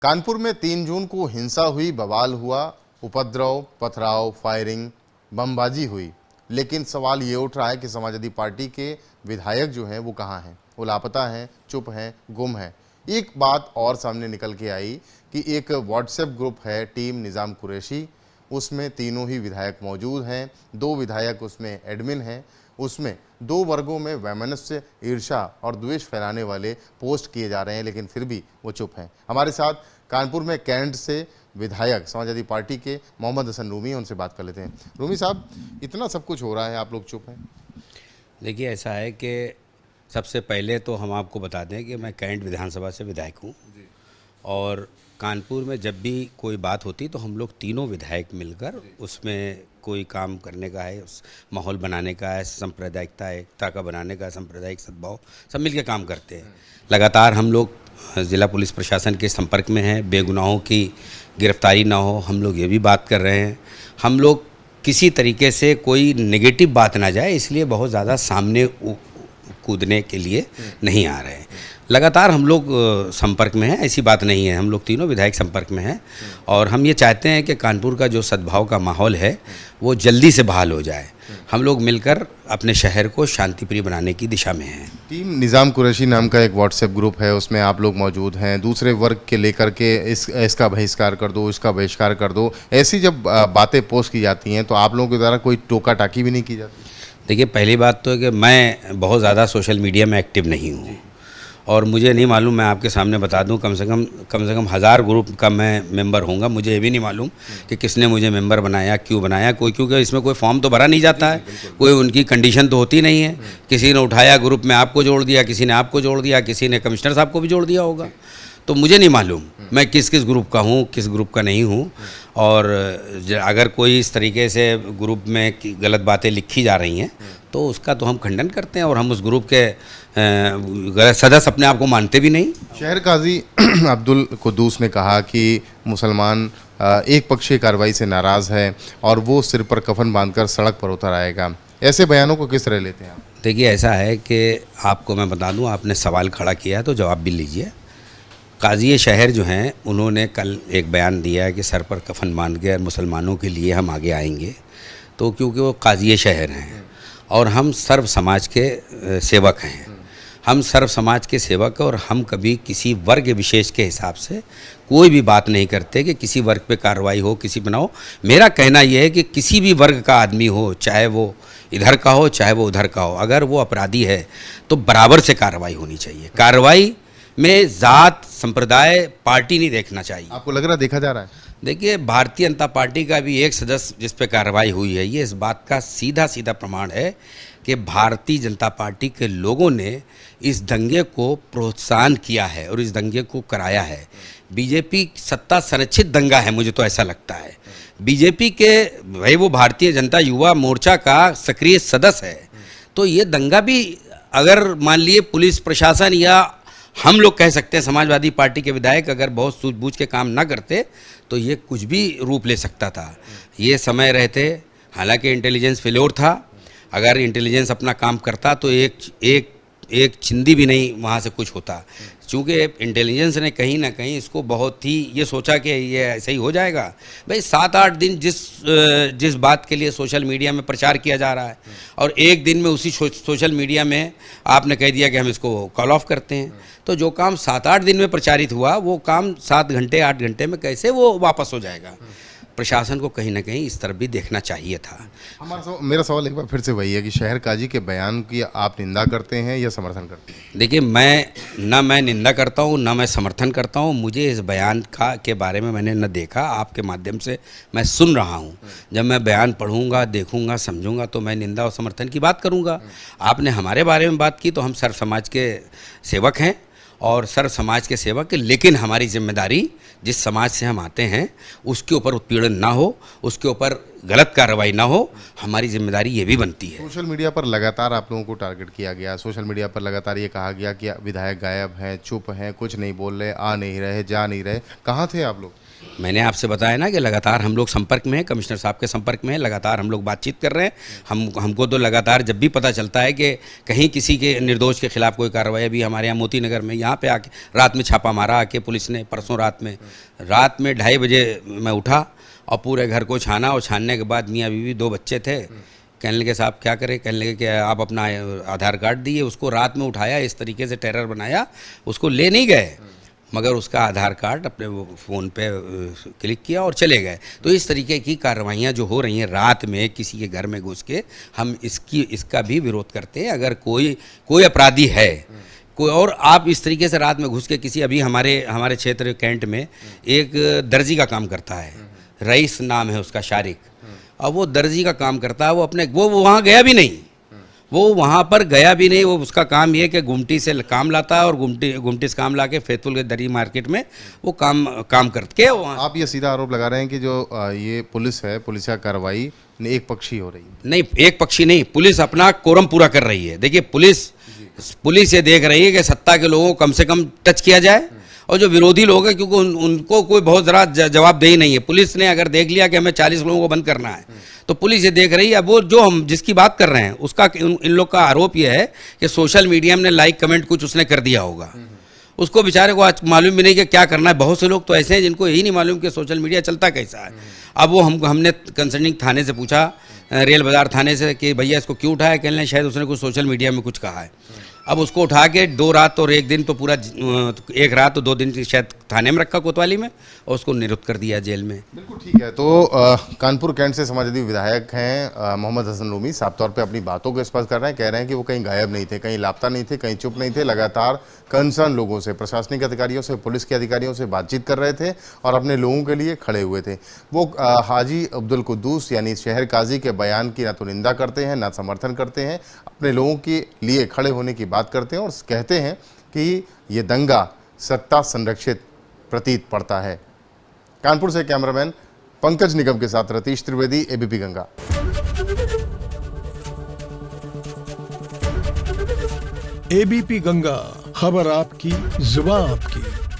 कानपुर में 3 जून को हिंसा हुई, बवाल हुआ, उपद्रव, पथराव, फायरिंग, बमबाजी हुई। लेकिन सवाल ये उठ रहा है कि समाजवादी पार्टी के विधायक जो हैं वो कहाँ हैं? वो लापता हैं, चुप हैं, गुम हैं। एक बात और सामने निकल के आई कि एक व्हाट्सएप ग्रुप है टीम निज़ाम कुरैशी, उसमें तीनों ही विधायक मौजूद हैं। 2 विधायक उसमें एडमिन हैं। उसमें 2 वर्गों में वैमनस्य, ईर्ष्या और द्वेष फैलाने वाले पोस्ट किए जा रहे हैं, लेकिन फिर भी वो चुप हैं। हमारे साथ कानपुर में कैंट से विधायक समाजवादी पार्टी के मोहम्मद हसन रूमी, उनसे बात कर लेते हैं। रूमी साहब, इतना सब कुछ हो रहा है, आप लोग चुप हैं? देखिए, ऐसा है कि सबसे पहले तो हम आपको बता दें कि मैं कैंट विधानसभा से विधायक हूँ और कानपुर में जब भी कोई बात होती तो हम लोग तीनों विधायक मिलकर उसमें कोई काम करने का है, उस माहौल बनाने का है, सांप्रदायिकता एकता का बनाने का है, सांप्रदायिक सद्भाव, सब मिलकर काम करते हैं। लगातार हम लोग ज़िला पुलिस प्रशासन के संपर्क में हैं, बेगुनाहों की गिरफ्तारी ना हो, हम लोग ये भी बात कर रहे हैं। हम लोग किसी तरीके से कोई नेगेटिव बात ना जाए, इसलिए बहुत ज़्यादा सामने कूदने के लिए नहीं आ रहे हैं। लगातार हम लोग संपर्क में हैं, ऐसी बात नहीं है, हम लोग तीनों विधायक संपर्क में हैं और हम ये चाहते हैं कि कानपुर का जो सद्भाव का माहौल है वो जल्दी से बहाल हो जाए। हम लोग मिलकर अपने शहर को शांतिप्रिय बनाने की दिशा में हैं। टीम निज़ाम कुरैशी नाम का एक व्हाट्सएप ग्रुप है, उसमें आप लोग मौजूद हैं। दूसरे वर्ग के लेकर के इसका बहिष्कार कर दो, इसका बहिष्कार कर दो, ऐसी जब बातें पोस्ट की जाती हैं तो आप लोगों के द्वारा कोई टोका टाकी भी नहीं की जाती? देखिए, पहली बात तो है कि मैं बहुत ज़्यादा सोशल मीडिया में एक्टिव नहीं हूँ और मुझे नहीं मालूम, मैं आपके सामने बता दूं, कम से कम 1000 ग्रुप का मैं मेंबर होऊंगा। मुझे ये भी नहीं मालूम कि किसने मुझे मेंबर बनाया, क्यों बनाया, क्योंकि इसमें कोई फॉर्म तो भरा नहीं जाता है, कोई उनकी कंडीशन तो होती नहीं है। किसी ने उठाया, ग्रुप में आपको जोड़ दिया, किसी ने आपको जोड़ दिया, किसी ने कमिश्नर साहब को भी जोड़ दिया होगा। तो मुझे नहीं मालूम मैं किस किस ग्रुप का हूँ, किस ग्रुप का नहीं हूँ। और अगर कोई इस तरीके से ग्रुप में गलत बातें लिखी जा रही हैं तो उसका तो हम खंडन करते हैं और हम उस ग्रुप के सदस्य अपने आप को मानते भी नहीं। शहर काजी अब्दुल कुद्दूस ने कहा कि मुसलमान एक पक्षीय कार्रवाई से नाराज़ है और वो सिर पर कफन बांधकर सड़क पर उतर आएगा। ऐसे बयानों को किस तरह लेते हैं आप? देखिए, ऐसा है कि आपको मैं बता दूं, आपने सवाल खड़ा किया है तो जवाब भी लीजिए। काजी शहर जो हैं उन्होंने कल एक बयान दिया है कि सर पर कफन बांध के मुसलमानों के लिए हम आगे आएंगे। तो क्योंकि वो काजी शहर हैं और हम सर्व समाज के सेवक हैं, हम सर्व समाज के सेवक और हम कभी किसी वर्ग विशेष के हिसाब से कोई भी बात नहीं करते कि किसी वर्ग पे कार्रवाई हो, किसी पे ना हो। मेरा कहना यह है कि किसी भी वर्ग का आदमी हो, चाहे वो इधर का हो चाहे वो उधर का हो, अगर वो अपराधी है तो बराबर से कार्रवाई होनी चाहिए। कार्रवाई में जात, संप्रदाय, पार्टी नहीं देखना चाहिए। आपको लग रहा देखा जा रहा है? देखिए, भारतीय जनता पार्टी का भी एक सदस्य जिस पे कार्रवाई हुई है, ये इस बात का सीधा सीधा प्रमाण है कि भारतीय जनता पार्टी के लोगों ने इस दंगे को प्रोत्साहन किया है और इस दंगे को कराया है। बीजेपी सत्ता संरक्षित दंगा है, मुझे तो ऐसा लगता है। बीजेपी के भाई वो भारतीय जनता युवा मोर्चा का सक्रिय सदस्य है, तो ये दंगा भी अगर मान लिए पुलिस प्रशासन या हम लोग कह सकते हैं समाजवादी पार्टी के विधायक अगर बहुत सूझबूझ के काम ना करते तो ये कुछ भी रूप ले सकता था। ये समय रहते, हालांकि इंटेलिजेंस फेल्योर था, अगर इंटेलिजेंस अपना काम करता तो एक चिंदी भी नहीं वहाँ से कुछ होता। चूँकि इंटेलिजेंस ने कहीं ना कहीं इसको बहुत ही ये सोचा कि ये ऐसे ही हो जाएगा। भाई 7-8 दिन जिस बात के लिए सोशल मीडिया में प्रचार किया जा रहा है और एक दिन में उसी सोशल मीडिया में आपने कह दिया कि हम इसको कॉल ऑफ करते हैं, तो जो काम 7-8 दिन में प्रचारित हुआ वो काम 7 घंटे 8 घंटे में कैसे वो वापस हो जाएगा? प्रशासन को कहीं ना कहीं इस तरफ भी देखना चाहिए था। मेरा सवाल एक बार फिर से वही है कि शहर काजी के बयान की आप निंदा करते हैं या समर्थन करते हैं? देखिए, मैं निंदा करता हूँ ना मैं समर्थन करता हूँ। मुझे इस बयान के बारे में मैंने न देखा, आपके माध्यम से मैं सुन रहा हूँ। जब मैं बयान पढ़ूंगा, देखूंगा, समझूंगा तो मैं निंदा और समर्थन की बात करूँगा। आपने हमारे बारे में बात की तो हम सर्व समाज के सेवक हैं और सर्व समाज के सेवक, लेकिन हमारी जिम्मेदारी जिस समाज से हम आते हैं उसके ऊपर उत्पीड़न ना हो, उसके ऊपर गलत कार्रवाई ना हो, हमारी जिम्मेदारी ये भी बनती है। सोशल मीडिया पर लगातार आप लोगों को टारगेट किया गया, सोशल मीडिया पर लगातार ये कहा गया कि विधायक गायब हैं, चुप हैं, कुछ नहीं बोल रहे, आ नहीं रहे, जा नहीं रहे। कहाँ थे आप लोग? मैंने आपसे बताया ना कि लगातार हम लोग संपर्क में हैं, कमिश्नर साहब के संपर्क में हैं, लगातार हम लोग बातचीत कर रहे हैं। हमको तो लगातार जब भी पता चलता है कि कहीं किसी के निर्दोष के खिलाफ कोई कार्रवाई, अभी हमारे यहाँ मोती नगर में यहाँ पे आके रात में छापा मारा आके पुलिस ने, परसों रात में 2:30 बजे मैं उठा और पूरे घर को छाना, और छानने के बाद मियाँ बीवी 2 बच्चे थे। कहने लगे साहब क्या करें, कहने लगे कि आप अपना आधार कार्ड दिए। उसको रात में उठाया, इस तरीके से टेरर बनाया, उसको ले नहीं गए मगर उसका आधार कार्ड अपने फ़ोन पे क्लिक किया और चले गए। तो इस तरीके की कार्रवाइयाँ जो हो रही हैं रात में किसी के घर में घुस के, हम इसका भी विरोध करते हैं। अगर कोई अपराधी है कोई, और आप इस तरीके से रात में घुस के किसी, अभी हमारे क्षेत्र कैंट में एक दर्जी का काम करता है, रईस नाम है उसका, शारिक। अब वो दर्जी का काम करता है, वो वहाँ गया भी नहीं, वो वहाँ पर गया भी नहीं। वो उसका काम ये कि गुमटी से काम लाता है और गुमटी से काम ला के फैतुल के दरी मार्केट में वो काम करके वहाँ। आप ये सीधा आरोप लगा रहे हैं कि जो ये पुलिस है, पुलिस का कार्रवाई एक पक्षी हो रही है? नहीं, एक पक्षी नहीं, पुलिस अपना कोरम पूरा कर रही है। देखिए पुलिस ये देख रही है कि सत्ता के लोगों को कम से कम टच किया जाए, और जो विरोधी लोग हैं क्योंकि उनको कोई बहुत ज़रा जवाबदेही नहीं है। पुलिस ने अगर देख लिया कि हमें 40 लोगों को बंद करना है, तो पुलिस ये देख रही है। अब वो जो हम जिसकी बात कर रहे हैं उसका इन लोग का आरोप ये है कि सोशल मीडिया में लाइक कमेंट कुछ उसने कर दिया होगा, उसको बेचारे को आज मालूम भी नहीं कि क्या करना है। बहुत से लोग तो ऐसे हैं जिनको यही नहीं मालूम कि सोशल मीडिया चलता कैसा है। अब वो हमने कंसर्निंग थाने से पूछा, रेल बाज़ार थाने से, कि भैया इसको क्यों उठाया, कहने लगे शायद उसने कुछ सोशल मीडिया में कुछ कहा है। अब उसको उठा के 2 रात और 1 दिन, तो पूरा 1 रात और 2 दिन शायद थाने में रखा कोतवाली में, और उसको निरुद्ध कर दिया जेल में। बिल्कुल ठीक है। तो कानपुर कैंट से समाजवादी विधायक हैं मोहम्मद हसन रूमी, साफ तौर पे अपनी बातों को स्पष्ट कर रहे हैं। कह रहे हैं कि वो कहीं गायब नहीं थे, कहीं लापता नहीं थे, कहीं चुप नहीं थे। लगातार कंसर्न लोगों से, प्रशासनिक अधिकारियों से, पुलिस के अधिकारियों से बातचीत कर रहे थे और अपने लोगों के लिए खड़े हुए थे। वो हाजी अब्दुल कुद्दूस यानी शहर काजी के बयान की ना तो निंदा करते हैं, ना समर्थन करते हैं, अपने लोगों के लिए खड़े होने की बात करते हैं और कहते हैं कि ये दंगा सत्ता संरक्षित प्रतीत पड़ता है। कानपुर से कैमरामैन पंकज निगम के साथ रतीश त्रिवेदी, एबीपी गंगा। एबीपी गंगा, खबर आपकी, जुबान आपकी।